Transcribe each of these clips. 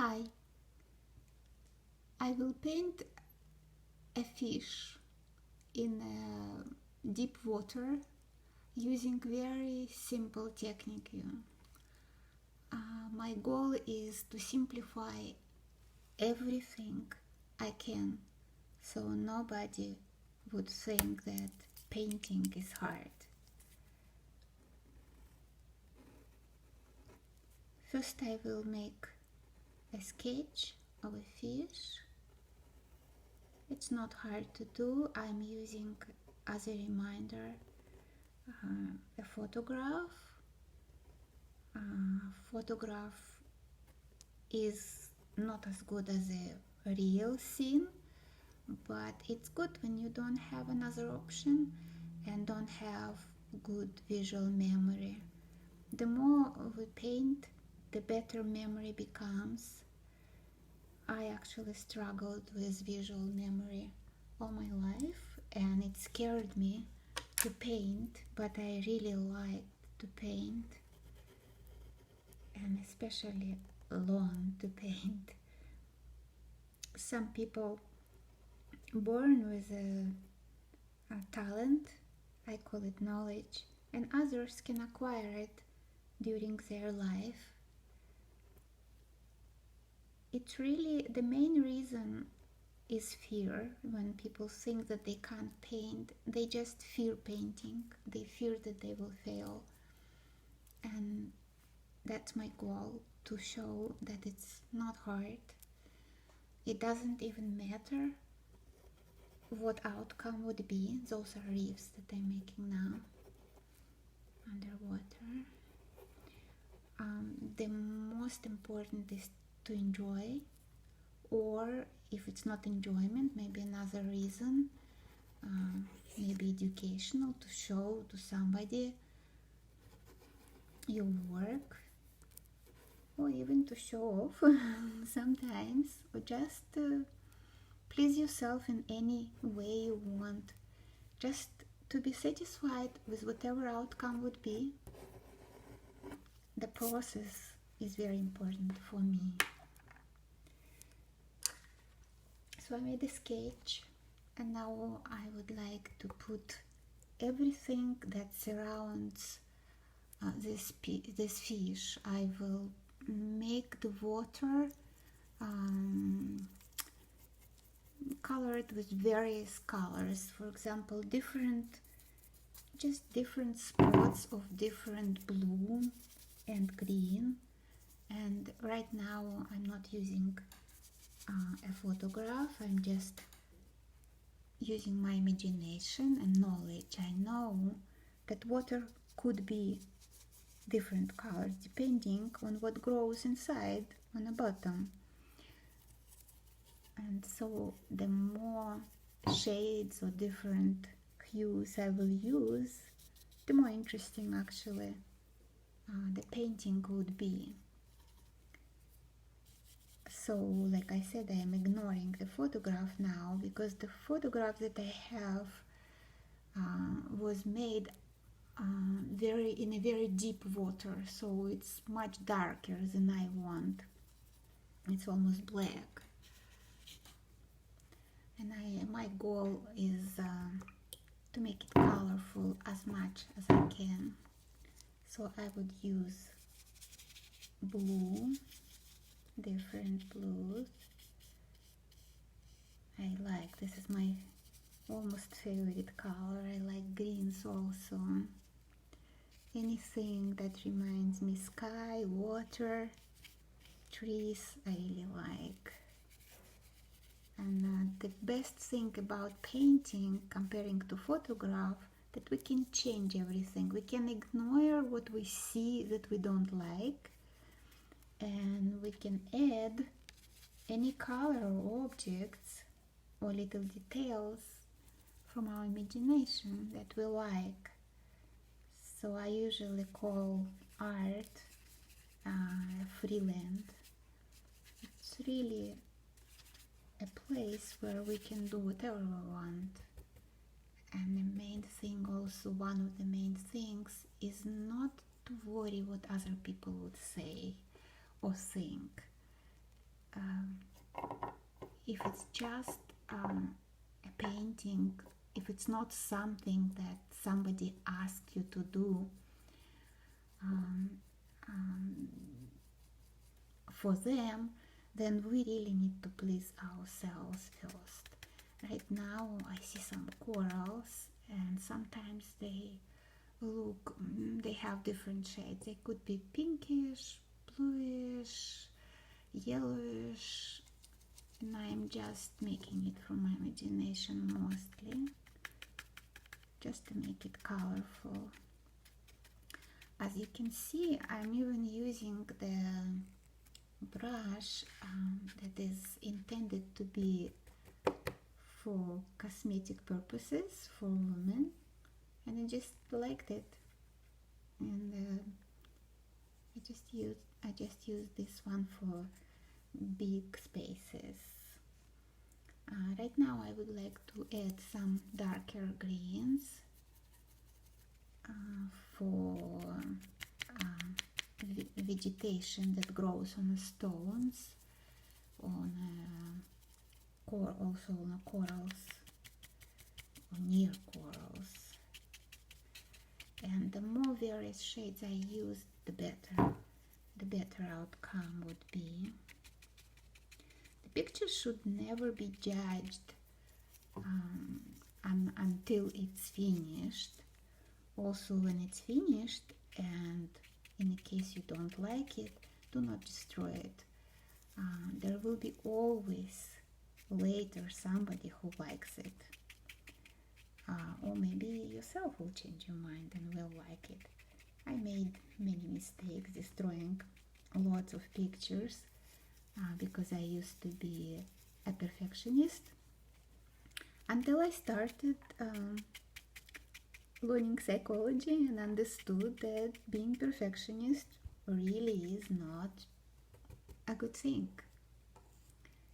Hi, I will paint a fish in deep water using very simple technique. My goal is to simplify everything I can so nobody would think that painting is hard. First I will make a sketch of a fish. It's not hard to do. I'm using as a reminder a photograph. Photograph is not as good as a real scene, but it's good when you don't have another option and don't have good visual memory. The more we paint, the better memory becomes. I actually struggled with visual memory all my life, and it scared me to paint, but I really liked to paint, and especially long to paint. Some people born with a talent, I call it knowledge, and others can acquire it during their life. It's really the main reason is fear. When people think that they can't paint, they just fear painting. They fear that they will fail. And that's my goal, to show that it's not hard. It doesn't even matter what outcome would be. Those are reefs that I'm making now underwater. The most important is to enjoy, or if it's not enjoyment, maybe another reason, maybe educational, to show to somebody your work, or even to show off sometimes, or just please yourself in any way you want, just to be satisfied with whatever outcome would be. The process is very important for me. So I made a sketch, and now I would like to put everything that surrounds this fish. I will make the water colored with various colors. For example, different spots of different blue and green. And right now I'm not using a photograph. I'm just using my imagination and knowledge. I know that water could be different colors depending on what grows inside on the bottom. And so the more shades or different hues I will use, the more interesting actually the painting would be. So, like I said, I am ignoring the photograph now, because the photograph that I have was made in a very deep water, so it's much darker than I want. It's almost black, and my goal is to make it colorful as much as I can. So I would use blue, different blues. This is my almost favorite color. I like greens also. Anything that reminds me sky, water, trees, I really like. And the best thing about painting comparing to photograph, that we can change everything. We can ignore what we see that we don't like, and we can add any color or objects or little details from our imagination that we like. So I usually call art free land. It's really a place where we can do whatever we want. And the main thing also, one of the main things, is not to worry what other people would say or think. it's just a painting, if it's not something that somebody asked you to do um, um, for them, then we really need to please ourselves first. Right now I see some corals, and sometimes they look, they have different shades. They could be pinkish, bluish, yellowish, and I'm just making it from my imagination mostly, just to make it colorful. As you can see, I'm even using the brush that is intended to be for cosmetic purposes for women, and I just liked it, and I just use this one for big spaces. Right now I would like to add some darker greens for vegetation that grows on the stones, on also on corals, or near corals. And the more various shades I use, the better outcome would be. The picture should never be judged until it's finished. Also, when it's finished, and in case you don't like it, do not destroy it. There will be always later somebody who likes it, or maybe yourself will change your mind and will like it. I made many mistakes destroying lots of pictures because I used to be a perfectionist until I started learning psychology and understood that being perfectionist really is not a good thing.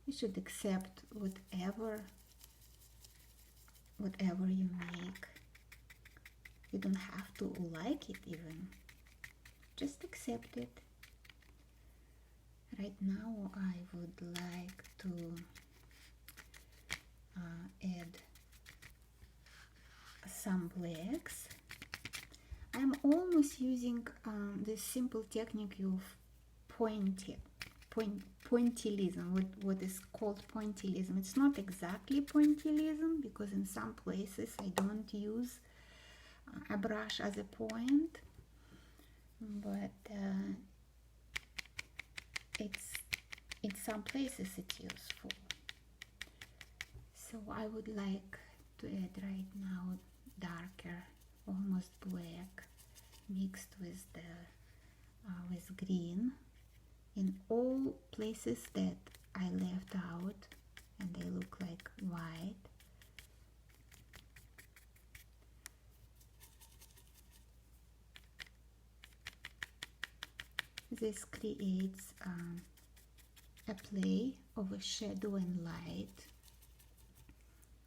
You should accept whatever you make. You don't have to like it even. Just accept it. Right now I would like to add some blacks. I'm almost using this simple technique of pointillism, what is called pointillism. It's not exactly pointillism, because in some places I don't use a brush as a point, but it's in some places it's useful. So I would like to add right now darker, almost black, mixed with with green in all places that I left out and they look like white. This creates a play of a shadow and light.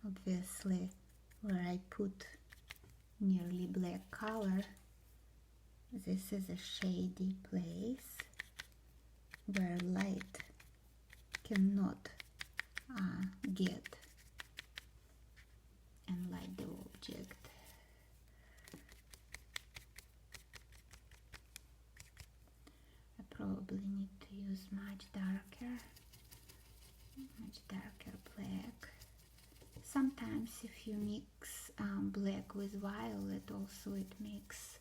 Obviously, where I put nearly black color, this is a shady place where light cannot get and light the object. I probably need to use much darker black. Sometimes if you mix black with violet, also it makes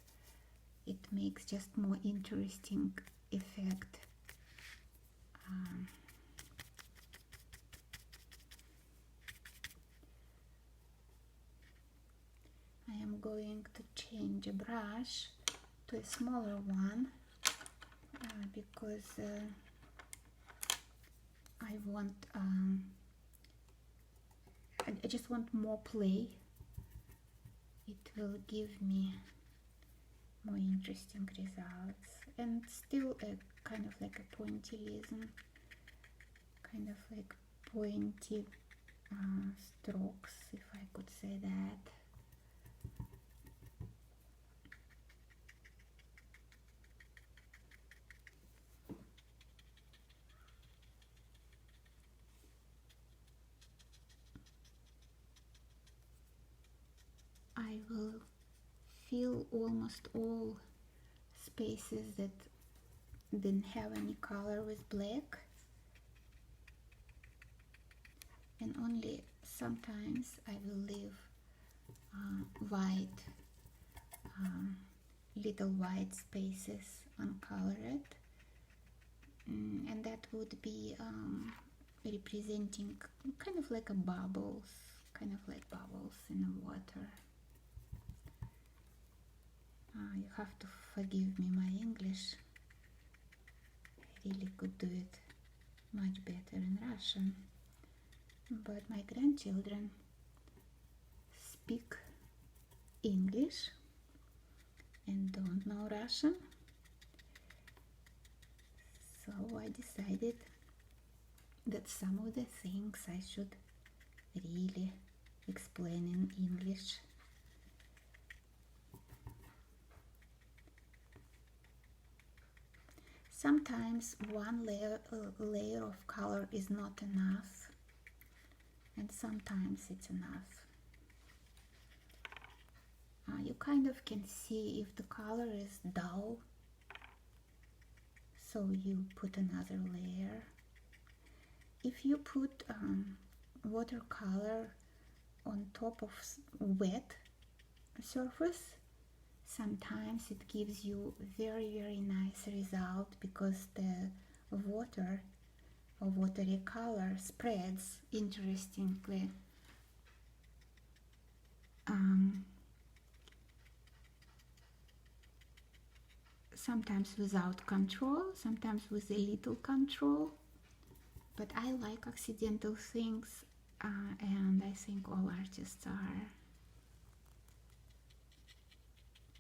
just more interesting effect. I am going to change a brush to a smaller one because I want I just want more play. It will give me more interesting results, and still a kind of like a pointillism, kind of like pointy strokes, if I could say that. will fill almost all spaces that didn't have any color with black, and only sometimes I will leave white, little white spaces uncolored, and that would be representing kind of like bubbles in the water. You have to forgive me my English. I really could do it much better in Russian, but my grandchildren speak English and don't know Russian, so I decided that some of the things I should really explain in English. Sometimes one layer of color is not enough, and sometimes it's enough. You kind of can see if the color is dull, so you put another layer. If you put watercolor on top of wet surface, sometimes it gives you very nice result, because the water or watery color spreads interestingly. Sometimes without control, sometimes with a little control, but I like accidental things, and I think all artists are.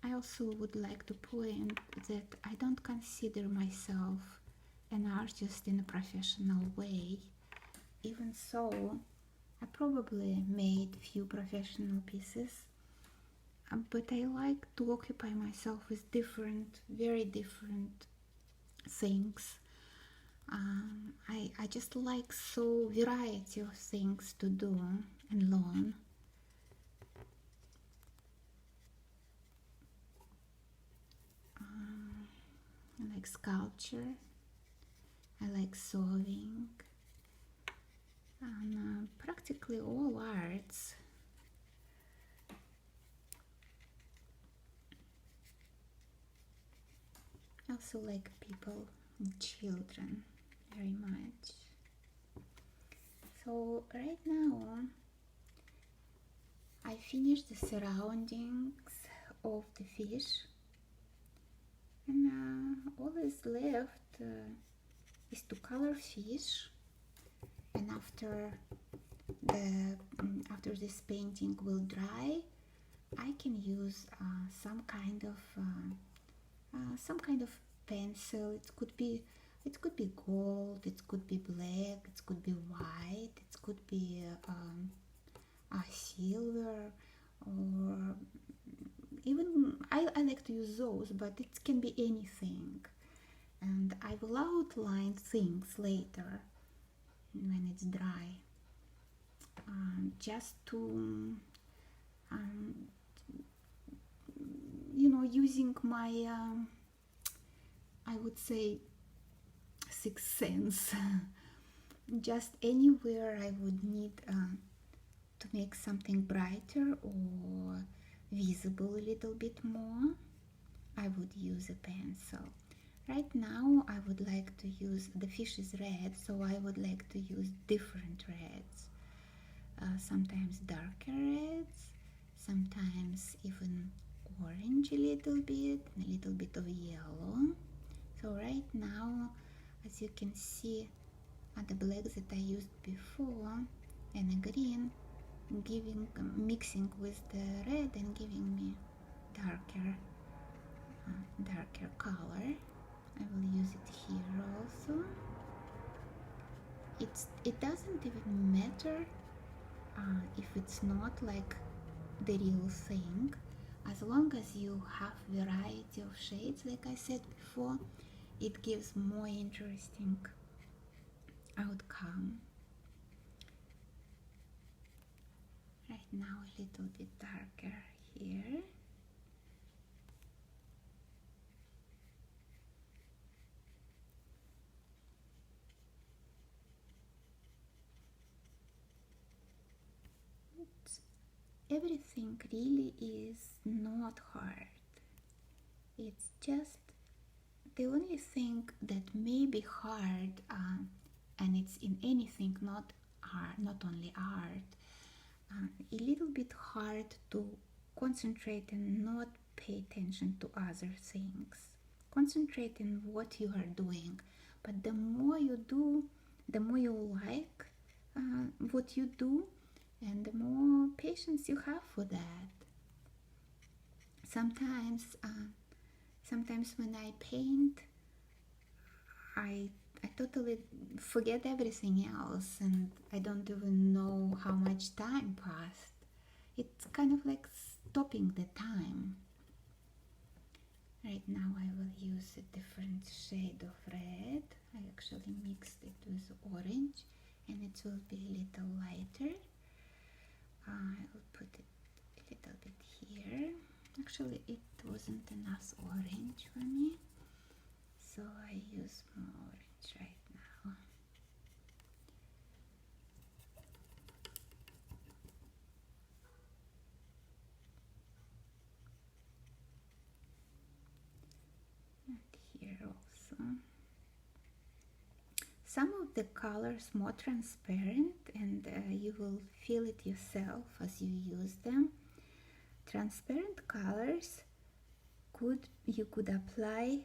I also would like to point that I don't consider myself an artist in a professional way. Even so, I probably made few professional pieces, but I like to occupy myself with very different things. I just like so variety of things to do and learn. I like sculpture, I like sewing, and practically all arts. I also like people and children very much. So right now I finished the surroundings of the fish, and all is left is to color fish. And after this painting will dry, I can use some kind of pencil. It could be gold, it could be black, it could be white, it could be silver, or even I like to use those, but it can be anything. And I will outline things later when it's dry, just to using my I would say sixth sense. Just anywhere I would need to make something brighter or visible a little bit more, I would use a pencil. Right now I would like to use, the fish is red, so I would like to use different reds. Sometimes darker reds, sometimes even orange a little bit, and a little bit of yellow. So right now, as you can see, the black that I used before and the green mixing with the red and giving me darker color. I will use it here also. It doesn't even matter if it's not like the real thing, as long as you have variety of shades, like I said before, it gives more interesting outcome. Right now a little bit darker here. Everything really is not hard. It's just the only thing that may be hard, and it's in anything, not art, not only art, a little bit hard to concentrate and not pay attention to other things. Concentrate on what you are doing, but the more you do, the more you like what you do, and the more patience you have for that. Sometimes when I paint, I totally forget everything else, and I don't even know how much time passed. It's kind of like stopping the time. Right now I will use a different shade of red. I actually mixed it with orange, and it will be a little lighter. I will put it a little bit here. Actually, it wasn't enough orange for me, so I use more orange right now. And here also. Some of the colors more transparent, and you will feel it yourself as you use them. Transparent colors you could apply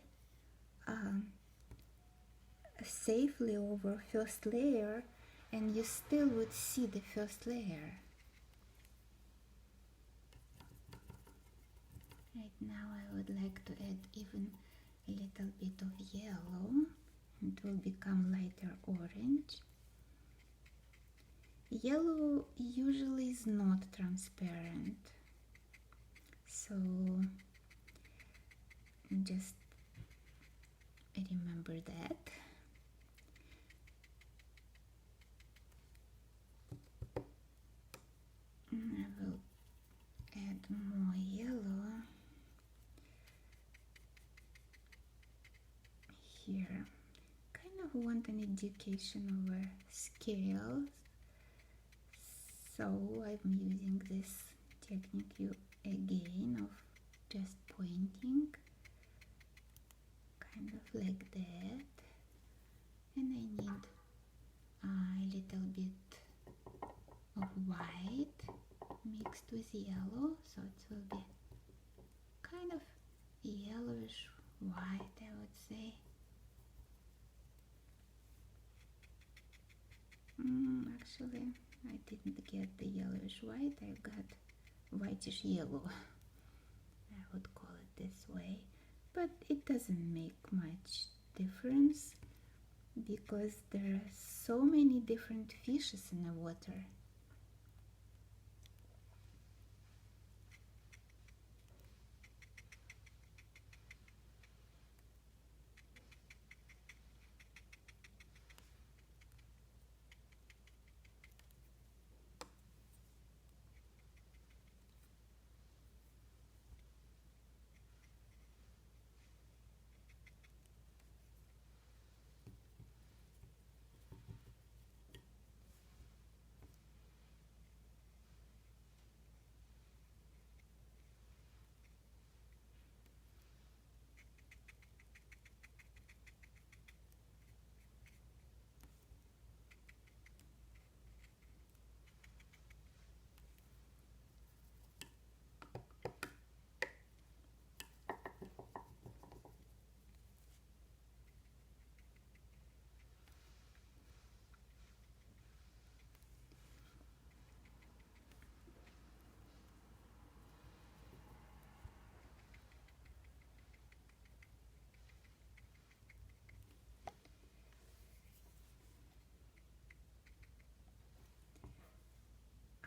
safely over first layer, and you still would see the first layer. Right now I would like to add even a little bit of yellow. It will become lighter orange. Yellow usually is not transparent, so just remember that. I will add more yellow here. Kind of want an indication over scales, so I'm using this technique again of just pointing, kind of like that, and I need a little bit of white mixed with yellow, so it will be kind of yellowish white, I would say. Actually, I didn't get the yellowish white, I got whitish yellow. I would call it this way, but it doesn't make much difference because there are so many different fishes in the water.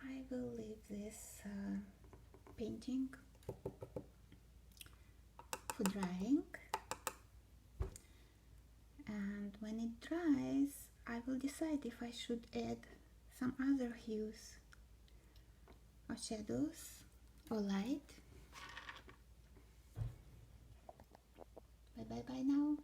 I will leave this painting for drying, and when it dries I will decide if I should add some other hues or shadows or light. Bye bye bye now.